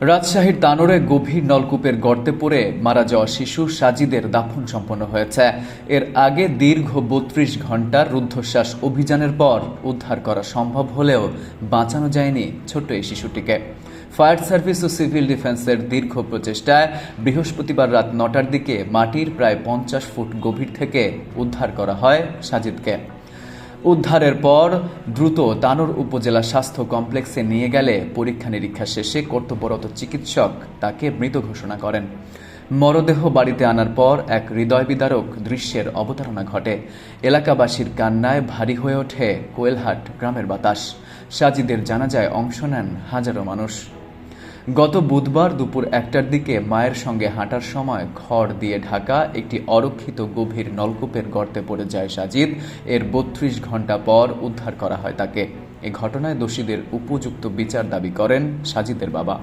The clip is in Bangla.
রাজশাহীর তানোরে গভীর নলকূপের গর্তে পড়ে মারা যাওয়া শিশু সাজিদের দাফন সম্পন্ন হয়েছে। এর আগে দীর্ঘ ৩২ ঘণ্টার রুদ্ধশ্বাস অভিযানের পর উদ্ধার করা সম্ভব হলেও বাঁচানো যায়নি ছোট্ট এই শিশুটিকে। ফায়ার সার্ভিস ও সিভিল ডিফেন্সের দীর্ঘ প্রচেষ্টায় বৃহস্পতিবার রাত ৯টার দিকে মাটির প্রায় ৫০ ফুট গভীর থেকে উদ্ধার করা হয় সাজিদকে। উদ্ধারের পর দ্রুত তানোর উপজেলা স্বাস্থ্য কমপ্লেক্সে নিয়ে গেলে পরীক্ষা নিরীক্ষা শেষে কর্তব্যরত চিকিৎসক তাকে মৃত ঘোষণা করেন। মরদেহ বাড়িতে আনার পর এক হৃদয়বিদারক দৃশ্যের অবতারণা ঘটে। এলাকাবাসীর কান্নায় ভারী হয়ে ওঠে কোয়েলহাট গ্রামের বাতাস। সাজিদের জানাজায় অংশ নেন হাজারো মানুষ। গত বুধবার দুপুর ১টার দিকে মায়ের সঙ্গে হাঁটার সময় খড় দিয়ে ঢাকা একটি অরক্ষিত গভীর নলকূপের গর্তে পড়ে যায় সাজিদ। এর ৩২ ঘণ্টা পর উদ্ধার করা হয় তাকে। এ ঘটনায় দোষীদের উপযুক্ত বিচার দাবি করেন সাজিদের বাবা।